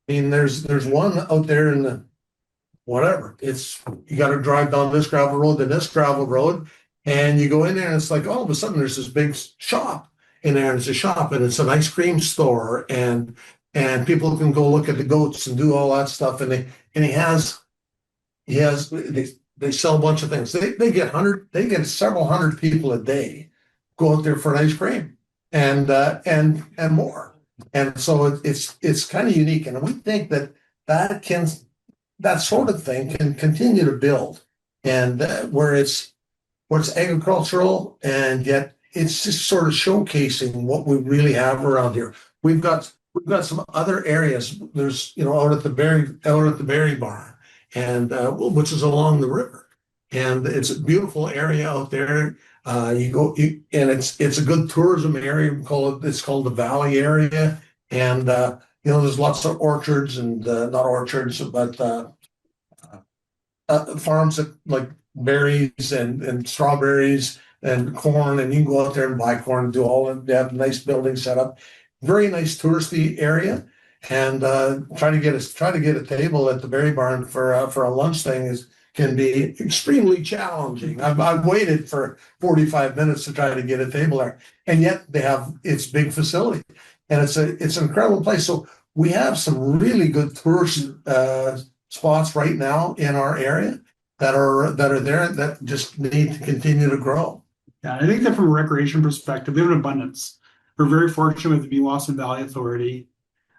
I mean, there's one out there in the whatever. It's you got to drive down this gravel road, then this gravel road, and you go in there, and it's like all of a sudden there's this big shop in there, and it's a shop, and it's an ice cream store, and people can go look at the goats and do all that stuff, and they sell a bunch of things. They get several hundred people a day go out there for an ice cream and more, and so it's kind of unique, and we think that sort of thing can continue to build, and where it's agricultural, and yet it's just sort of showcasing what we really have around here. We've got some other areas. There's out at the berry barn, and which is along the river, and it's a beautiful area out there. And it's a good tourism area. It's called the Valley area, and there's lots of orchards and not orchards, but farms that like berries and strawberries and corn, and you can go out there and buy corn and do all of it. They have a nice building set up, very nice touristy area, and try to get a table at the berry barn for a lunch thing can be extremely challenging. I've waited for 45 minutes to try to get a table there, and yet they have its big facility, and it's an incredible place. So we have some really good tourist spots right now in our area that are there that just need to continue to grow. Yeah, I think that from a recreation perspective, we have an abundance. We're very fortunate with the Boston Valley Authority.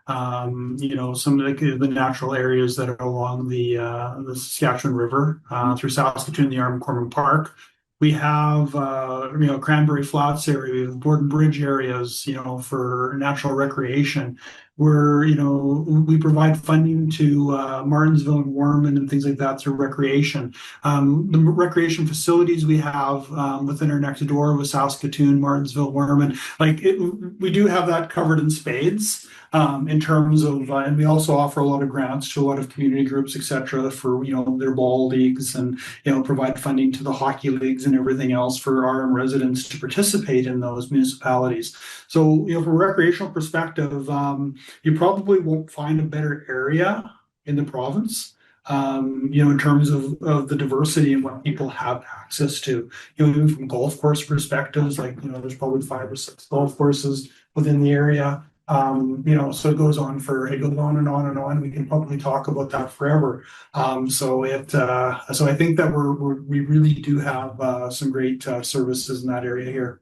Some of the natural areas that are along the Saskatchewan River through Saskatoon, the Corman Park. We have Cranberry Flats area, we have Borden Bridge areas, for natural recreation. Where we provide funding to Martinsville and Warman and things like that through recreation. The recreation facilities we have within our next door with Saskatoon, Martinsville, Warman, we do have that covered in spades. In terms of, and we also offer a lot of grants to a lot of community groups, etc., for their ball leagues, and provide funding to the hockey leagues and everything else for RM residents to participate in those municipalities. So from a recreational perspective, you probably won't find a better area in the province. In terms of the diversity and what people have access to, even from golf course perspectives, there's probably 5 or 6 golf courses within the area. So it goes on and on and on. We can probably talk about that forever. So I think that we really do have some great services in that area here.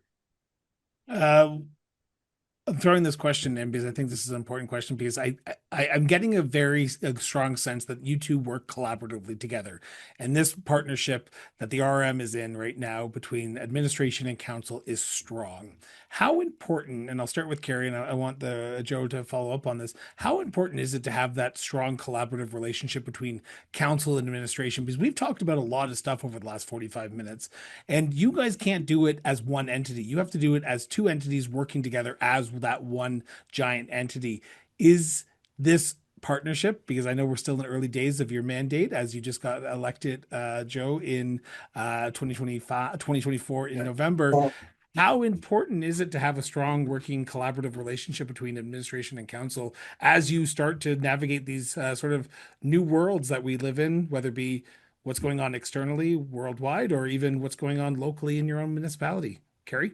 I'm throwing this question in because I think this is an important question because I'm getting a strong sense that you two work collaboratively together. And this partnership that the RM is in right now between administration and council is strong. How important, and I'll start with Kerry, and I want the Joe to follow up on this. How important is it to have that strong collaborative relationship between council and administration? Because we've talked about a lot of stuff over the last 45 minutes. And you guys can't do it as one entity. You have to do it as two entities working together as that one giant entity. Is this partnership, because I know we're still in the early days of your mandate as you just got elected, Joe, in 2025, 2024 in November. How important is it to have a strong working collaborative relationship between administration and council as you start to navigate these sort of new worlds that we live in, whether it be what's going on externally, worldwide, or even what's going on locally in your own municipality? Kerry?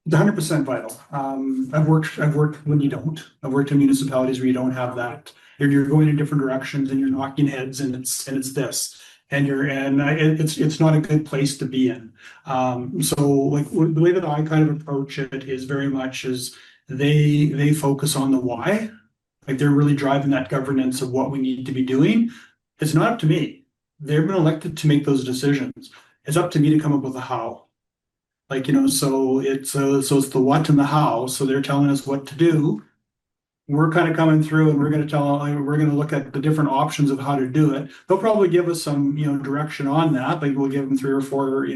It's 100% vital. I've worked when you don't. I've worked in municipalities where you don't have that. You're going in different directions and you're knocking heads, and it's this, and it's not a good place to be in. So like the way that I kind of approach it is very much as they focus on the why, like they're really driving that governance of what we need to be doing. It's not up to me. They've been elected to make those decisions. It's up to me to come up with a how. Like, so it's the what and the how. So they're telling us what to do. We're kind of coming through and we're going to look at the different options of how to do it. They'll probably give us some, direction on that. Like we'll give them 3 or 4,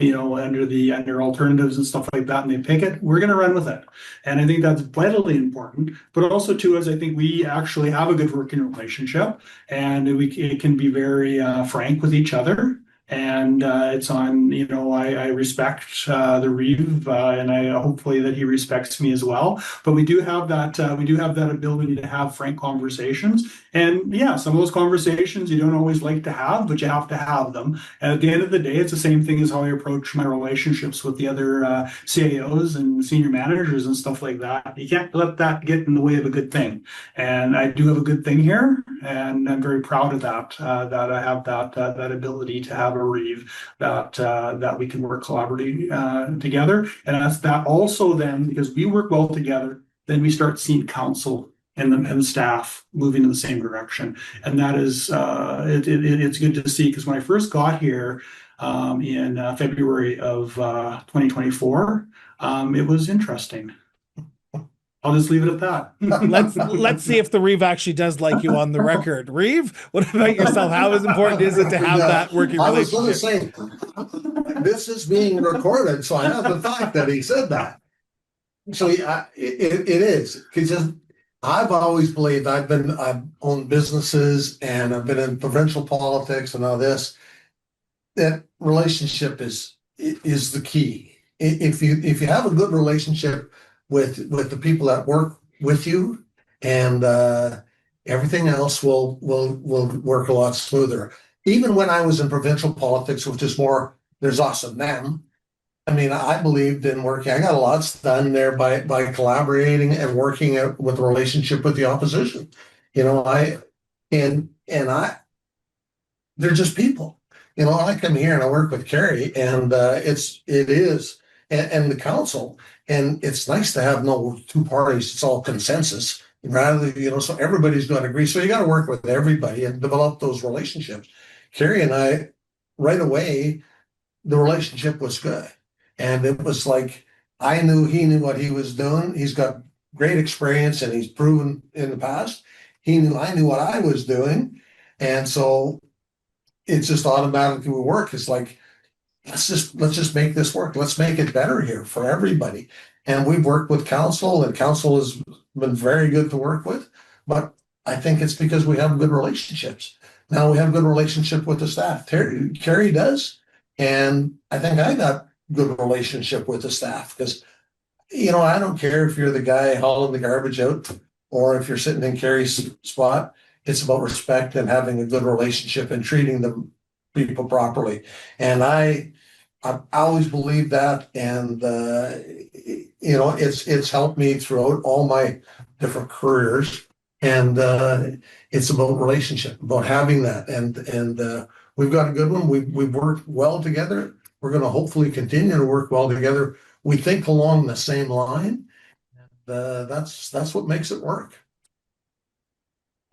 under alternatives and stuff like that, and they pick it. We're going to run with it. And I think that's vitally important. But also too, is I think we actually have a good working relationship, and it can be very frank with each other. And it's on, I respect the Reeve, and I hopefully that he respects me as well. But we do have that ability to have frank conversations. And yeah, some of those conversations you don't always like to have, but you have to have them. And at the end of the day, it's the same thing as how I approach my relationships with the other CAOs and senior managers and stuff like that. You can't let that get in the way of a good thing. And I do have a good thing here, and I'm very proud of that. That I have that ability to have a Reeve that we can work collaboratively together. And that's that also then, because we work well together, then we start seeing council and the staff moving in the same direction. And that is it's good to see, because when I first got here in February of 2024, it was interesting. I'll just leave it at that. Let's see if the Reeve actually does like you on the record. Reeve, what about yourself? How important is it to have that working relationship? I was going to say, this is being recorded, so I have the fact that he said that. So yeah, it is, because I've always believed I've owned businesses and I've been in provincial politics and all this. That relationship is the key. If you have a good relationship with the people that work with you, and everything else will work a lot smoother. Even when I was in provincial politics, which is more, there's us and them. I mean, I believed in working. I got a lot done there by collaborating and working with the relationship with the opposition. They're just people. I come here and I work with Kerry, and it is and the council, and it's nice to have no two parties. It's all consensus rather, so everybody's going to agree. So you got to work with everybody and develop those relationships. Kerry and I, right away, the relationship was good. And it was like, I knew he knew what he was doing. He's got great experience and he's proven in the past. I knew what I was doing. And so it's just automatically we work. It's like, let's just make this work. Let's make it better here for everybody. And we've worked with council, and council has been very good to work with. But I think it's because we have good relationships. Now we have a good relationship with the staff. Kerry does. And I think I got good relationship with the staff, because I don't care if you're the guy hauling the garbage out or if you're sitting in Kerry's spot. It's about respect and having a good relationship and treating the people properly. And I've always believed that, and it's helped me throughout all my different careers. And it's about relationship, about having that, and we've got a good one. We've worked well together. We're going to hopefully continue to work well together we think along the same line. That's what makes it work.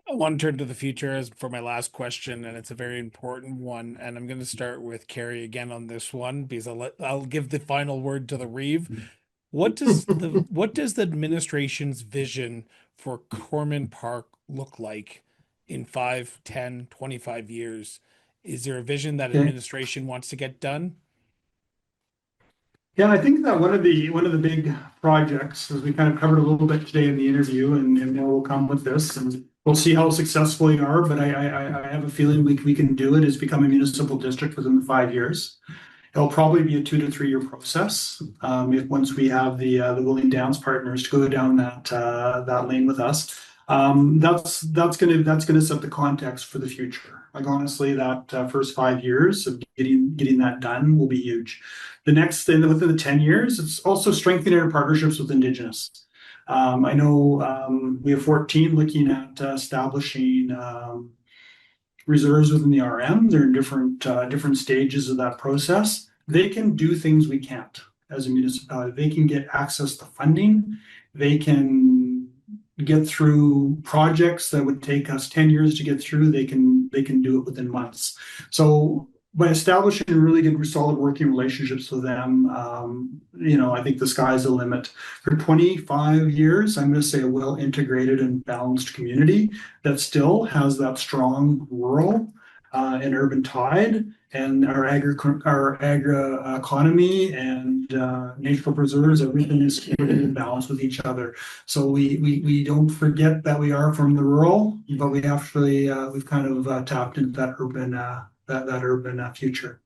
I want to turn to the future as for my last question, and it's a very important one. And I'm going to start with Kerry again on this one because I'll give the final word to the Reeve. What does the administration's vision for Corman Park look like in 5, 10, 25 years? Is there a vision that Okay. administration wants to get done? Yeah, I think that one of the big projects, as we kind of covered a little bit today in the interview, and more will come with this, and we'll see how successful we are. But I have a feeling we can do it. Is become a municipal district within the 5 years. It'll probably be a 2 to 3 year process. If once we have the willing dance partners to go down that lane with us, that's gonna set the context for the future. Like honestly, that first 5 years of getting that done will be huge. The next thing within the 10 years, it's also strengthening our partnerships with Indigenous. I know we have 14 looking at establishing reserves within the RM. They're in different stages of that process. They can do things we can't as a municipality. They can get access to funding. They can get through projects that would take us 10 years to get through. They can do it within months. So by establishing really good, solid working relationships with them, I think the sky's the limit. For 25 years, I'm going to say a well integrated and balanced community that still has that strong rural and urban tide, and our agri economy and natural preserves, everything is in balance with each other. So we don't forget that we are from the rural, but we actually we've kind of tapped into that urban that urban future.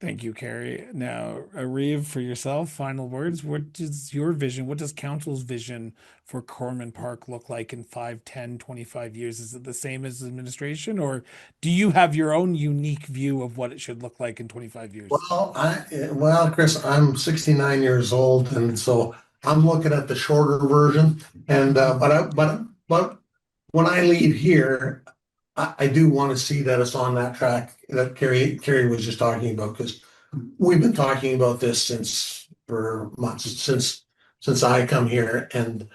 Thank you, Kerry. Now, Reeve, for yourself, final words. What is your vision? What does council's vision for Corman Park look like in 5, 10, 25 years? Is it the same as administration, or do you have your own unique view of what it should look like in 25 years? Well, Chris, I'm 69 years old, and so I'm looking at the shorter version. And but when I leave here, I do want to see that it's on that track that Kerry was just talking about, because we've been talking about this for months, since I come here, and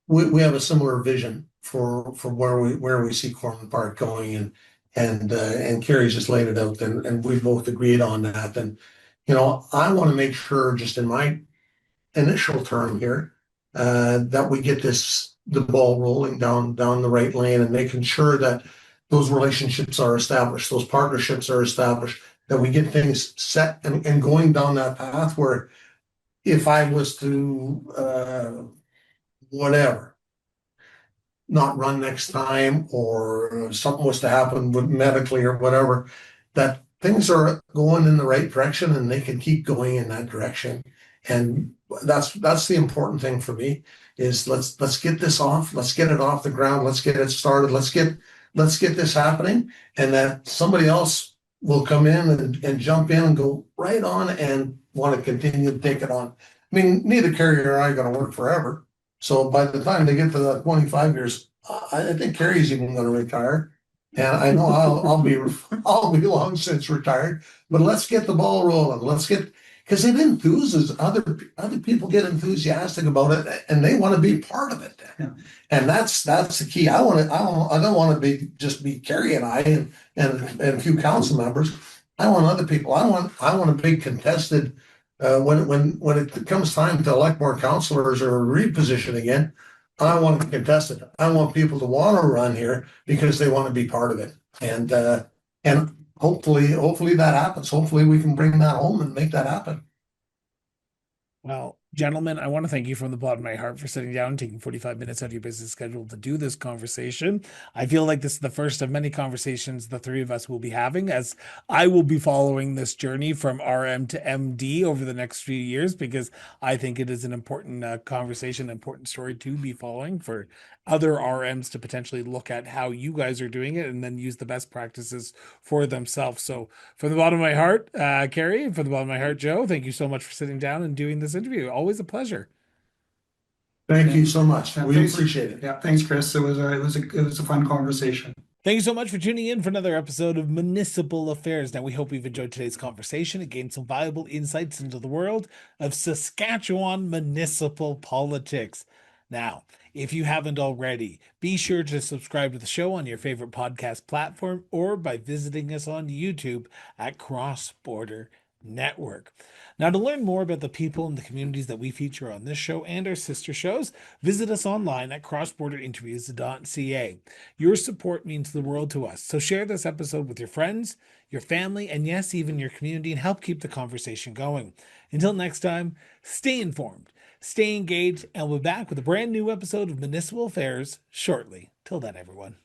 we have a similar vision for where we see Corman Park going, and Kerry's just laid it out, and we both agreed on that. And I want to make sure, just in my initial term here, that we get the ball rolling down the right lane, and making sure that those relationships are established, those partnerships are established, that we get things set and going down that path where, if I was to whatever, not run next time, or something was to happen with medically or whatever, that things are going in the right direction and they can keep going in that direction. And that's the important thing for me, is let's get this off, let's get it off the ground, let's get it started, let's get this happening, and that somebody else will come in and jump in and go right on and want to continue to take it on. I mean, neither Kerry or I are going to work forever. So by the time they get to the 25 years, I think Kerry's even going to retire. And I know I'll be long since retired, but let's get the ball rolling. Because it enthuses other people, get enthusiastic about it, and they want to be part of it. Yeah. And that's the key. I don't want to just be Kerry and I and a few council members. I want other people. I want a big contested, when it comes time to elect more councillors or reposition again. I want it contested. I want people to want to run here because they want to be part of it. And hopefully that happens. Hopefully we can bring that home and make that happen. Well, gentlemen, I want to thank you from the bottom of my heart for sitting down and taking 45 minutes out of your business schedule to do this conversation. I feel like this is the first of many conversations the three of us will be having, as I will be following this journey from RM to MD over the next few years, because I think it is an important conversation, important story to be following for other RMs to potentially look at how you guys are doing it and then use the best practices for themselves. So from the bottom of my heart, Kerry, and from the bottom of my heart, Joe, thank you so much for sitting down and doing this interview. Always a pleasure. Thank you so much. Yeah, We thanks. appreciate it. Yeah, thanks, Chris. It was a fun conversation. Thank you so much for tuning in for another episode of Municipal Affairs. Now, we hope you've enjoyed today's conversation and gained some valuable insights into the world of Saskatchewan municipal politics. Now, if you haven't already, be sure to subscribe to the show on your favorite podcast platform or by visiting us on YouTube at Cross Border Network. Now, to learn more about the people and the communities that we feature on this show and our sister shows, visit us online at crossborderinterviews.ca. Your support means the world to us, so share this episode with your friends, your family, and yes, even your community, and help keep the conversation going. Until next time, stay informed, stay engaged, and we'll be back with a brand new episode of Municipal Affairs shortly. Till then, everyone.